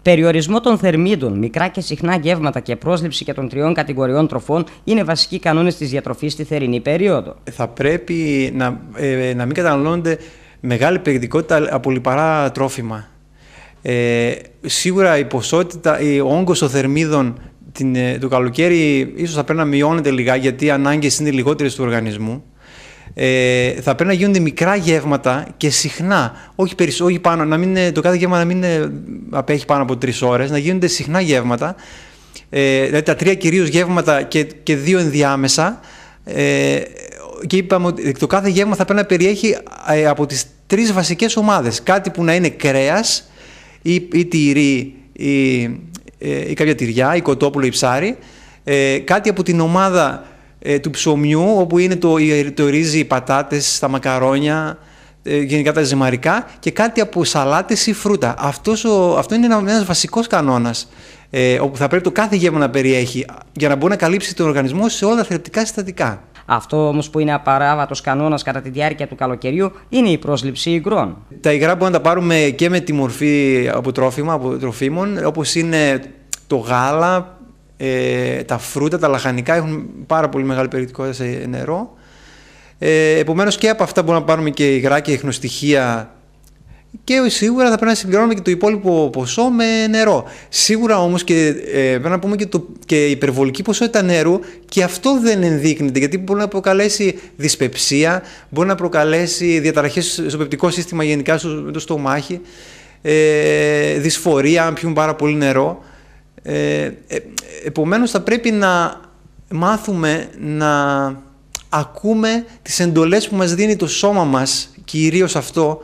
Περιορισμό των θερμίδων, μικρά και συχνά γεύματα και πρόσληψη και των 3 κατηγοριών τροφών είναι βασικοί κανόνες της διατροφής στη θερινή περίοδο. Θα πρέπει να μην καταναλώνονται μεγάλη περιεκτικότητα από λιπαρά τρόφιμα. Σίγουρα η ποσότητα, ο όγκος των θερμίδων το καλοκαίρι ίσως θα πρέπει να μειώνεται λιγάκι, γιατί οι ανάγκες είναι λιγότερες του οργανισμού. Θα πρέπει να γίνονται μικρά γεύματα και συχνά, όχι πάνω, το κάθε γεύμα να μην απέχει πάνω από 3 ώρες, να γίνονται συχνά γεύματα, δηλαδή τα 3 κυρίως γεύματα και 2 ενδιάμεσα, και είπαμε ότι το κάθε γεύμα θα πρέπει να περιέχει από τις 3 βασικές ομάδες, κάτι που να είναι κρέας ή τυρί ή κάποια τυριά ή κοτόπουλο ή ψάρι, κάτι από την ομάδα του ψωμιού, όπου είναι το ρύζι, οι πατάτες, τα μακαρόνια, γενικά τα ζυμαρικά, και κάτι από σαλάτες ή φρούτα. Αυτό είναι ένας βασικός κανόνας, όπου θα πρέπει το κάθε γεύμα να περιέχει για να μπορεί να καλύψει τον οργανισμό σε όλα τα θρεπτικά συστατικά. Αυτό όμως που είναι απαράβατος κανόνας κατά τη διάρκεια του καλοκαιριού είναι η πρόσληψη υγρών. Τα υγρά μπορούμε να τα πάρουμε και με τη μορφή από τροφίμων, όπως είναι το γάλα, τα φρούτα, τα λαχανικά έχουν πάρα πολύ μεγάλη περιεκτικότητα σε νερό. Επομένως και από αυτά μπορούμε να πάρουμε και υγρά και ιχνοστοιχεία, και σίγουρα θα πρέπει να συμπληρώνουμε και το υπόλοιπο ποσό με νερό. Σίγουρα όμως πρέπει να πούμε και η υπερβολική ποσότητα νερού, και αυτό δεν ενδείκνυται, γιατί μπορεί να προκαλέσει δυσπεψία, μπορεί να προκαλέσει διαταραχές στο πεπτικό σύστημα γενικά, στο στομάχι, δυσφορία αν πιούν πάρα πολύ νερό. Επομένως θα πρέπει να μάθουμε να ακούμε τις εντολές που μας δίνει το σώμα μας, κυρίως αυτό,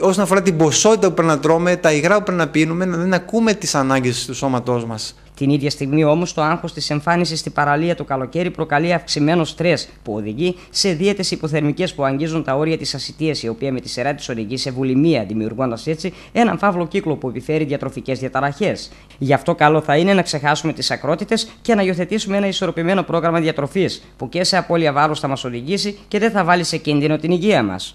όσον αφορά την ποσότητα που πρέπει να τρώμε, τα υγρά που πρέπει να πίνουμε, να δεν ακούμε τις ανάγκες του σώματός μας. Την ίδια στιγμή όμως το άγχος της εμφάνισης στην παραλία το καλοκαίρι προκαλεί αυξημένο στρες, που οδηγεί σε δίαιτες υποθερμικές που αγγίζουν τα όρια της ασιτείας, η οποία με τη σειρά της οδηγεί σε βουλημία, δημιουργώντας έτσι έναν φαύλο κύκλο που επιφέρει διατροφικές διαταραχές. Γι' αυτό καλό θα είναι να ξεχάσουμε τις ακρότητες και να υιοθετήσουμε ένα ισορροπημένο πρόγραμμα διατροφής, που και σε απώλεια βάρους θα μας οδηγήσει και δεν θα βάλει σε κίνδυνο την υγεία μας.